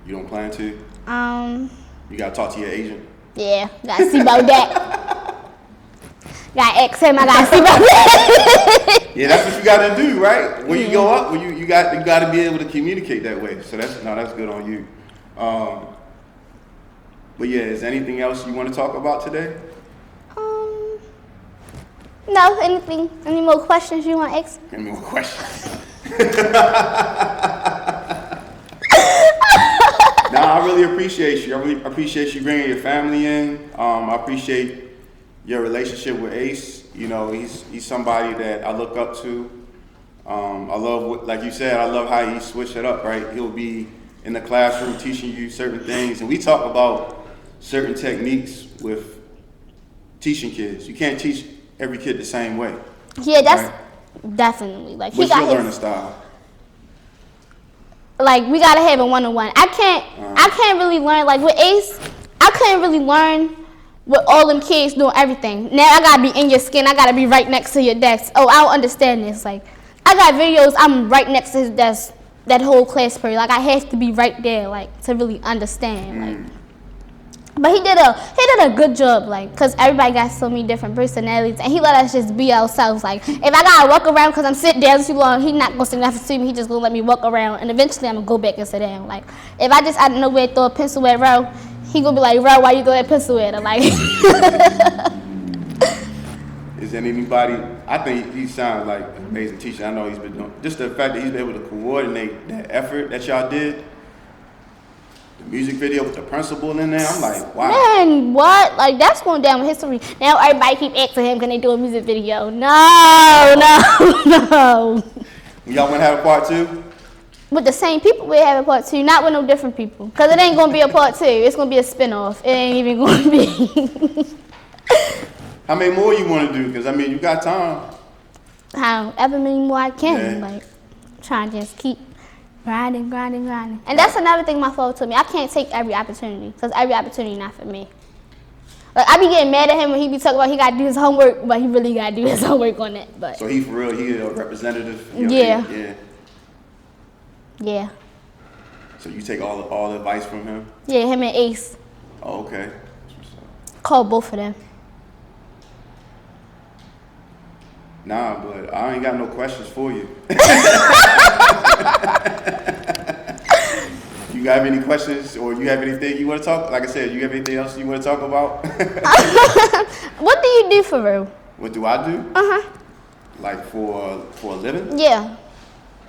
You don't plan to? You gotta talk to your agent? Yeah, gotta see about that. Gotta ask him, I gotta see about that. Yeah, that's what you gotta do, right? When you go up, you gotta be able to communicate that way. So that's good on you. But yeah, is there anything else you want to talk about today? No, any more questions you want to ask? Any more questions? Nah, I really appreciate you. I really appreciate you bringing your family in. I appreciate your relationship with Ace. You know, he's somebody that I look up to. I love, like you said, I love how he switched it up, right? He'll be in the classroom teaching you certain things. And we talk about certain techniques with teaching kids. You can't teach every kid the same way. Yeah, that's definitely. Like, what's your learning style? Like, we gotta have a one-on-one. I can't really learn, like with Ace, I couldn't really learn with all them kids doing everything. Now I gotta be in your skin, I gotta be right next to your desk. Oh, I don't understand this. Like, I got videos, I'm right next to his desk that whole class period. Like, I have to be right there, like, to really understand. Like, but he did a good job, like, cause everybody got so many different personalities, and he let us just be ourselves. Like, if I gotta walk around cause I'm sitting down too long, he not gonna sit down to me. He just gonna let me walk around, and eventually I'm gonna go back and sit down. Like, if I just out of nowhere throw a pencil at Ro, he gonna be like, Ro, why you throw that pencil at her? Like, is there anybody? I think he sounds like an amazing teacher. I know he's been doing just the fact that he's been able to coordinate that effort that y'all did. The music video with the principal in there, I'm like, wow. Man, what? Like, that's going down with history. Now everybody keep asking him, can they do a music video? No. Y'all want to have a part two? with the same people we have a part 2, not with no different people. Because it ain't going to be a part 2. It's going to be a spinoff. It ain't even going to be. How many more you want to do? Because, I mean, you got time. However many more I can. Yeah. Like, trying to just keep grinding. And that's another thing my father told me. I can't take every opportunity. Because every opportunity not for me. Like, I be getting mad at him when he be talking about he got to do his homework, but he really got to do his homework on it. But So he for real, he a representative? Yeah. Yeah. So you take all the advice from him? Yeah, him and Ace. Oh, okay. That's what's up. Call both of them. Nah, but I ain't got no questions for you. You got any questions or you have anything you want to talk? Like I said, you have anything else you want to talk about? What do you do for real? What do I do? Uh-huh. Like for a living? Yeah.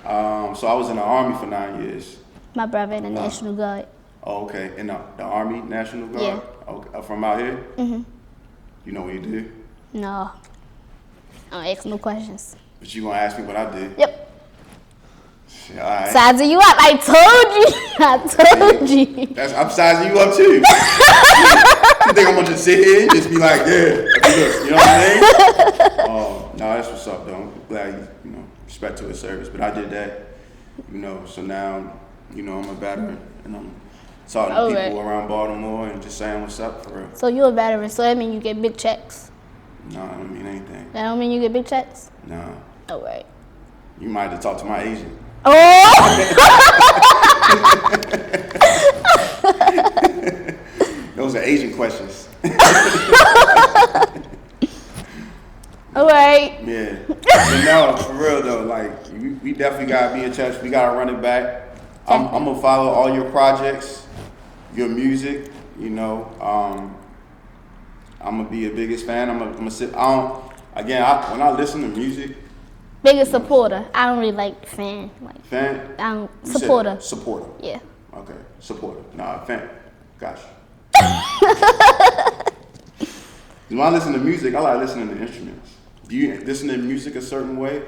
So I was in the Army for 9 years. My brother in the National Guard. Oh, okay. In the Army, National Guard? Yeah. Okay. From out here? Mm-hmm. You know what you do? No. I don't ask no questions. But you gonna ask me what I did? Yep. All right. Sizing you up. I told you. I'm sizing you up too. You think I'm gonna just sit here and just be like, yeah, look, you know what I mean? No, that's what's up though. I'm glad you respect to his service. But I did that, so now, I'm a veteran and I'm talking to people around Baltimore and just saying what's up for real. So you're a veteran, so that means you get big checks. No, I don't mean anything. That don't mean you get big checks? No. All right. You might have to talk to my agent. Oh! Those are agent questions. All right. Yeah. But no, for real though, like we definitely gotta be in touch. We gotta run it back. I'm gonna follow all your projects, your music. I'm gonna be a biggest fan. I'm gonna sit. When I listen to music. Biggest supporter. I don't really like fan. Fan? I'm supporter. Supporter. Yeah. Okay. Supporter. Nah, fan. Gotcha. When I listen to music, I like listening to instruments. Do you listen to music a certain way?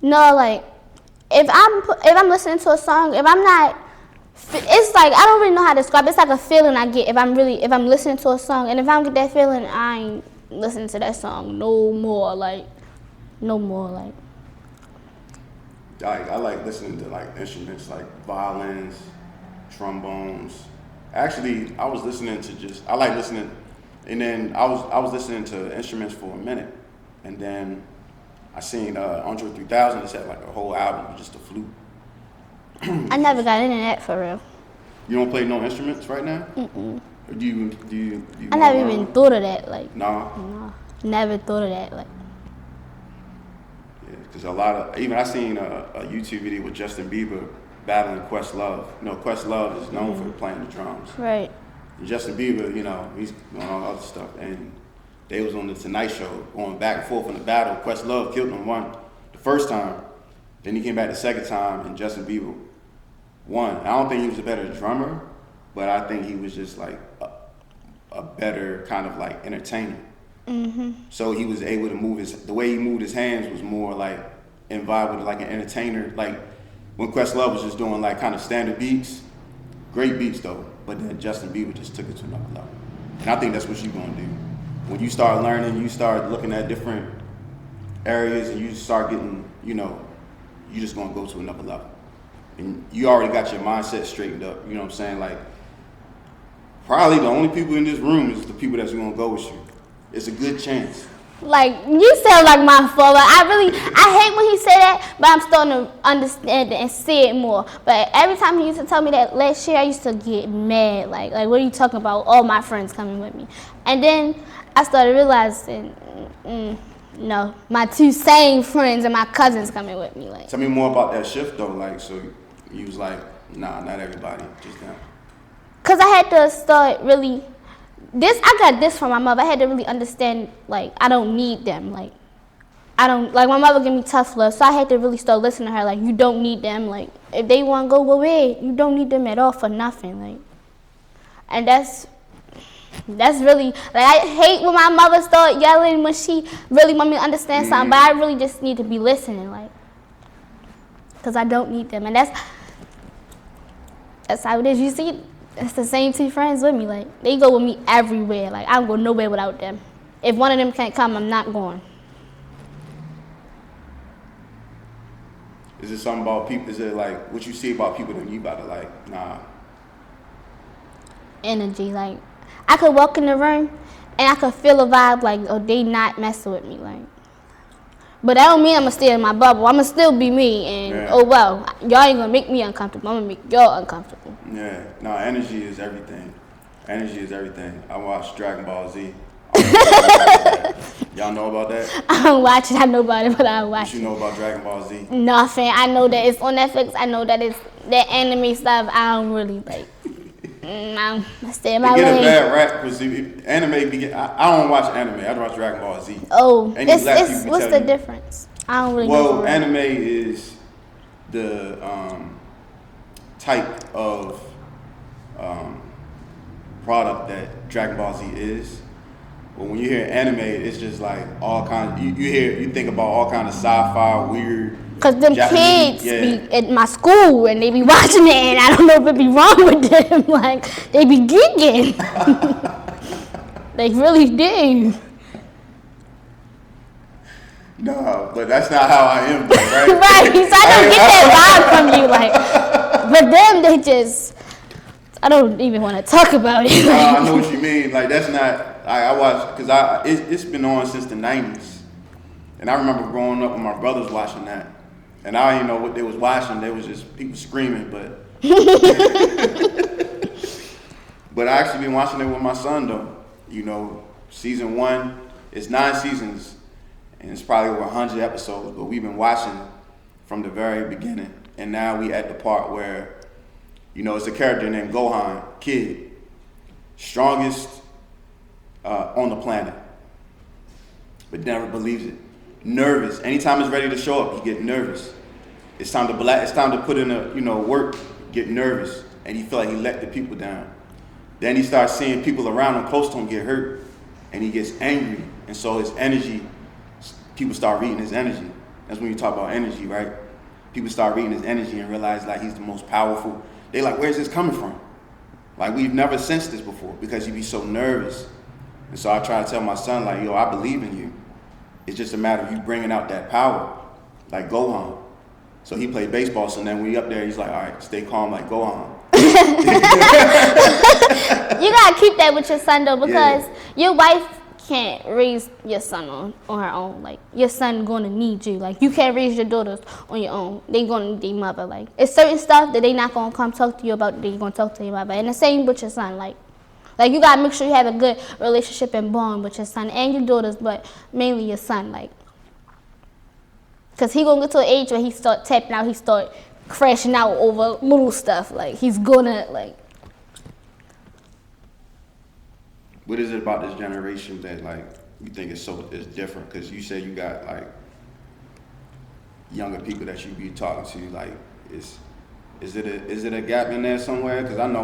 No, like if I'm listening to a song, if I'm not, it's like I don't really know how to describe it. It's like a feeling I get if I'm listening to a song, and if I don't get that feeling, I ain't listening to that song no more. I like listening to like instruments like violins, trombones. Actually, I was listening to I like listening, and then I was listening to instruments for a minute, and then I seen Andre 3000 just had like a whole album with just a flute. I never got into that for real. You don't play no instruments right now? Mm-mm. Or do you I never even thought of that. No. Never thought of that. Yeah, because I seen a YouTube video with Justin Bieber battling Questlove. Questlove is known for playing the drums. Right. And Justin Bieber, he's doing all other stuff. And they was on the Tonight Show going back and forth in the battle. Questlove killed him the first time. Then he came back the second time and Justin Bieber won. I don't think he was a better drummer, but I think he was just like a better kind of like entertainer. Mm-hmm. So he was able to the way he moved his hands was more like in vibe with like an entertainer. Like when Questlove was just doing like kind of standard beats, great beats though, but then Justin Bieber just took it to another level. And I think that's what you're gonna do. When you start learning, you start looking at different areas and you start getting, you're just gonna go to another level. And you already got your mindset straightened up, you know what I'm saying? Like, probably the only people in this room is the people that's gonna go with you. It's a good chance. Like, you sound like my father. I hate when he say that, but I'm starting to understand it and see it more. But every time he used to tell me that last year, I used to get mad. Like what are you talking about? All my friends coming with me. And then I started realizing, no, my two same friends and my cousins coming with me. Like, tell me more about that shift though. Like, so you was like, nah, not everybody, just them. Cause I had to start really. I got this from my mother. I had to really understand, like, I don't need them. Like, my mother gave me tough love, so I had to really start listening to her. Like, you don't need them. Like, if they want to go away, you don't need them at all for nothing. Like, and that's really, like, I hate when my mother start yelling when she really want me to understand something, but I really just need to be listening. Like, because I don't need them. And that's how it is. You see, it's the same two friends with me. Like, they go with me everywhere. Like, I don't go nowhere without them. If one of them can't come, I'm not going. Is it something about people? Is it like what you see about people that you about to like? Nah. Energy. Like, I could walk in the room and I could feel a vibe like, oh, they not messing with me. Like, but that don't mean I'm gonna stay in my bubble. I'm gonna still be me. And oh well, y'all ain't gonna make me uncomfortable. I'm gonna make y'all uncomfortable. Yeah. No, energy is everything. Energy is everything. I watched Dragon Ball Z. Y'all know about that? I don't watch it. I know about it, but I don't watch it. What you know about Dragon Ball Z? Nothing. I know that it's on Netflix. I know that it's that anime stuff. I don't really like. I stay in my lane. They get a bad rap because anime. I don't watch anime. I watch Dragon Ball Z. Oh, what's the difference? I don't really know. Well, anime is the type of product that Dragon Ball Z is. But when you hear anime, it's just like all kinds. You think about all kinds of sci-fi, weird. Cause them Japanese, kids be at my school and they be watching it, and I don't know if it be wrong with them. Like, they be geeking. They really do. No, but that's not how I am, though, right? Right. So I don't get that vibe from you, like. But them, they just. I don't even want to talk about it. I know what you mean. Like, that's not. I watch because it's been on since the '90s, and I remember growing up with my brothers watching that. And I didn't know what they was watching. They was just people screaming, but but I actually been watching it with my son though. You know, season 1, it's 9 seasons, and it's probably over 100 episodes. But we've been watching from the very beginning, and now we at the part where, you know, it's a character named Gohan, kid, strongest on the planet, but never believes it. Nervous. Anytime it's ready to show up, he get nervous. It's time to put in work, get nervous, and he feel like he let the people down. Then he starts seeing people around him close to him get hurt, and he gets angry, and so his energy, people start reading his energy. That's when you talk about energy, right? People start reading his energy and realize like he's the most powerful. They like, where's this coming from? Like, we've never sensed this before because you be so nervous. And so I try to tell my son, like, yo, I believe in you. It's just a matter of you bringing out that power, like Gohan. So he played baseball, so then when he up there, he's like, all right, stay calm like Gohan. You gotta keep that with your son though, because your wife can't raise your son on her own. Like, your son gonna need you. Like, you can't raise your daughters on your own. They gonna need their mother. Like, it's certain stuff that they not gonna come talk to you about. They gonna talk to your mother. And the same with your son. Like you gotta make sure you have a good relationship and bond with your son and your daughters, but mainly your son. Like, cause he gonna get to an age where he start tapping out. He start crashing out over little stuff. Like, he's gonna like. What is it about this generation that like you think is different? Because you say you got like younger people that you be talking to. Like, is it a gap in there somewhere? Because I know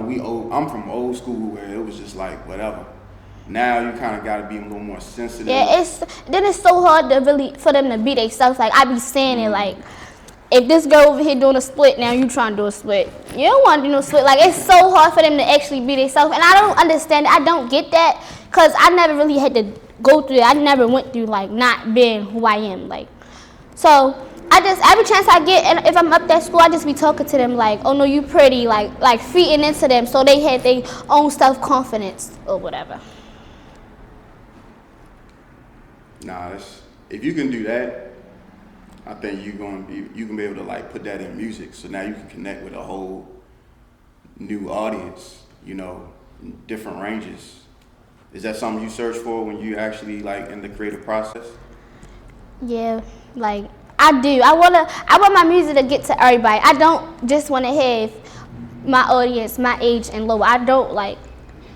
I'm from old school where it was just like whatever. Now you kind of got to be a little more sensitive. Yeah, it's so hard to really for them to be themselves. Like, I be saying it like, if this girl over here doing a split, now you trying to do a split. You don't want to do no split. Like, it's so hard for them to actually be themselves. And I don't understand it. I don't get that because I never really had to go through it. I never went through, like, not being who I am. Like, so I just, every chance I get, and if I'm up at school, I just be talking to them like, oh, no, you pretty. Like feeding into them so they had their own self-confidence or whatever. Nah, if you can do that, I think you can be able to like put that in music. So now you can connect with a whole new audience, you know, different ranges. Is that something you search for when you actually like in the creative process? Yeah, like I do. I want my music to get to everybody. I don't just want to have my audience, my age and lower. I don't like.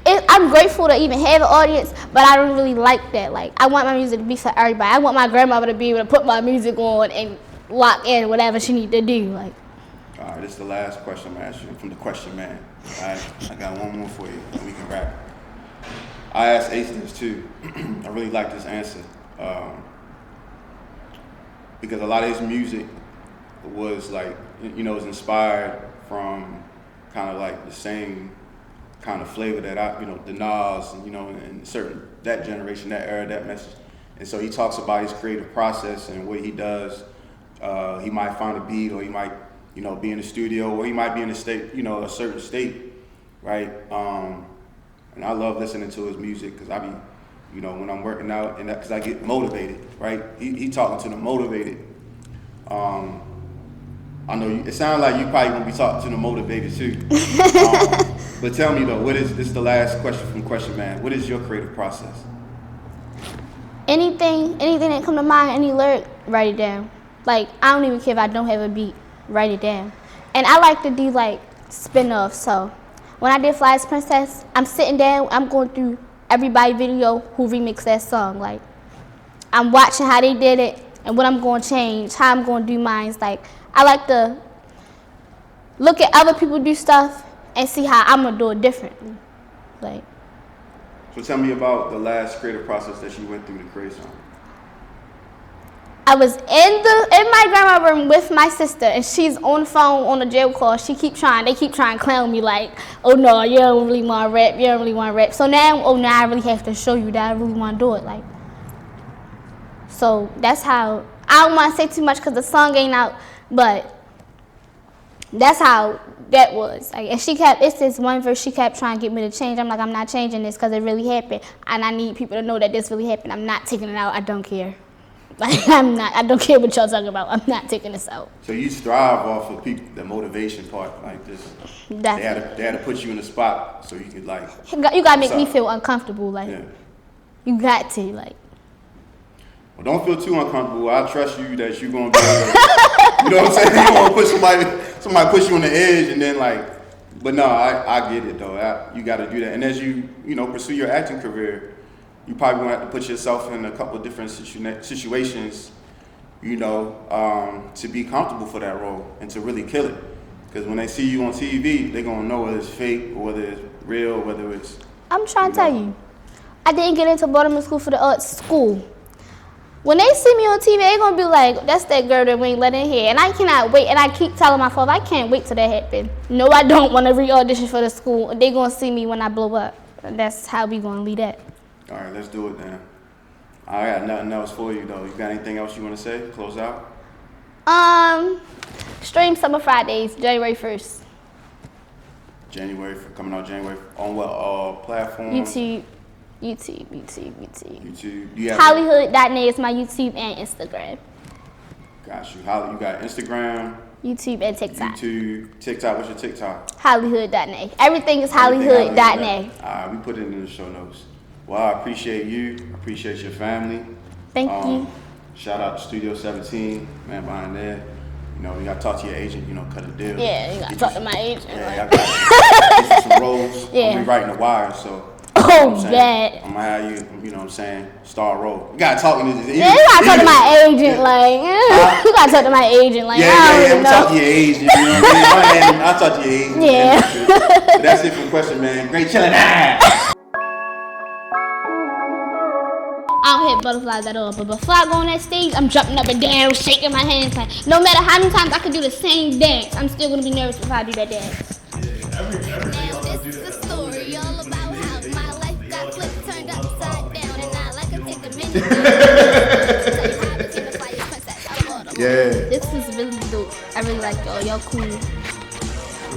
I'm grateful to even have an audience, but I don't really like that. Like, I want my music to be for everybody. I want my grandmother to be able to put my music on and lock in whatever she need to do. Like. All right, this is the last question I'm gonna ask you from the question man. All right, I got one more for you, and we can wrap. I asked Ace this too. I really like this answer because a lot of his music was like, was inspired from kind of like the same kind of flavor that the Nas, and certain, that generation, that era, that message. And so he talks about his creative process and what he does. He might find a beat, or he might, be in the studio, or he might be in a state, a certain state, right? And I love listening to his music because I be, when I'm working out, and because I get motivated, right? He talking to the motivated. I know it sounds like you probably gonna be talking to the motivated too. But tell me though, this is the last question from Question Man. What is your creative process? Anything that come to mind, any lyric, write it down. Like, I don't even care if I don't have a beat, write it down. And I like to do like spin-offs. So when I did Fly's Princess, I'm sitting down, I'm going through everybody video who remixed that song. Like, I'm watching how they did it and what I'm going to change, how I'm going to do mine. Like, I like to look at other people do stuff and see how I'm going to do it differently. Like. So tell me about the last creative process that you went through to create something. I was in my grandma's room with my sister, and she's on the phone on a jail call. They keep trying to clown me like, oh no, you don't really want to rap, So now, I really have to show you that I really want to do it. Like, so that's how, I don't want to say too much because the song ain't out, but that's how that was. Like, and it's this one verse she kept trying to get me to change. I'm like, I'm not changing this because it really happened. And I need people to know that this really happened. I'm not taking it out. I don't care. Like, I don't care what y'all talking about. I'm not taking this out. So you strive off of people, the motivation part, like this. They had to put you in a spot so you could like. You got to make me feel uncomfortable. Like, yeah. You got to, like. Well, don't feel too uncomfortable. I trust you that you're going to be able to, you know what I'm saying? You don't want to put somebody push you on the edge and then like, but no, I get it though. You got to do that. And as you pursue your acting career, you probably going to have to put yourself in a couple of different situations, to be comfortable for that role and to really kill it. Because when they see you on TV, they're going to know whether it's fake or whether it's real, or whether it's. I'm trying to tell you, I didn't get into Baltimore School for the Arts school. When they see me on TV, they're going to be like, that's that girl that we ain't let in here. And I cannot wait. And I keep telling my father, I can't wait till that happens. No, I don't want to re-audition for the school. They're going to see me when I blow up. And that's how we going to lead that. All right, let's do it then. I got nothing else for you, though. You got anything else you want to say? Close out? Stream Summer Fridays, January 1st. Coming out January. On what platforms? YouTube. YouTube. Hollyhood Nae is my YouTube and Instagram. Got you. You got Instagram, YouTube, and TikTok. TikTok. What's your TikTok? Hollyhood Nae. Everything is Hollyhood Nae. We put it in the show notes. Well, I appreciate you. I appreciate your family. Thank you. Shout out to Studio 17, man behind there. You got to talk to your agent, cut a deal. Yeah, you got to talk to my agent. Yeah, I got you. Get some roles. Yeah. I'm be writing the wire, so. Oh, yeah. I'm going to have you, star role. You got to talk to this. Yeah, you got to talk to my agent, like, you got to talk to my agent, like, I'm talk to your agent, you know what I mean? I'll talk to your agent. Yeah. But that's it for Question Man. Great Chillin. I don't hit butterflies at all, but before I go on that stage, I'm jumping up and down, shaking my hands. Like, no matter how many times I can do the same dance, I'm still gonna be nervous if I do that dance. Yeah, now this is the story all about how my life got flipped, turned upside down, and I like to take a minute. Yeah. This is really dope. I really like y'all. Y'all cool.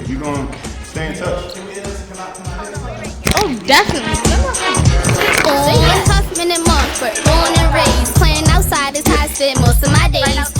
You gonna stay in touch? Oh, definitely. Saying Huffman and Mumford, born and raised, playing outside is how I spent most of my days.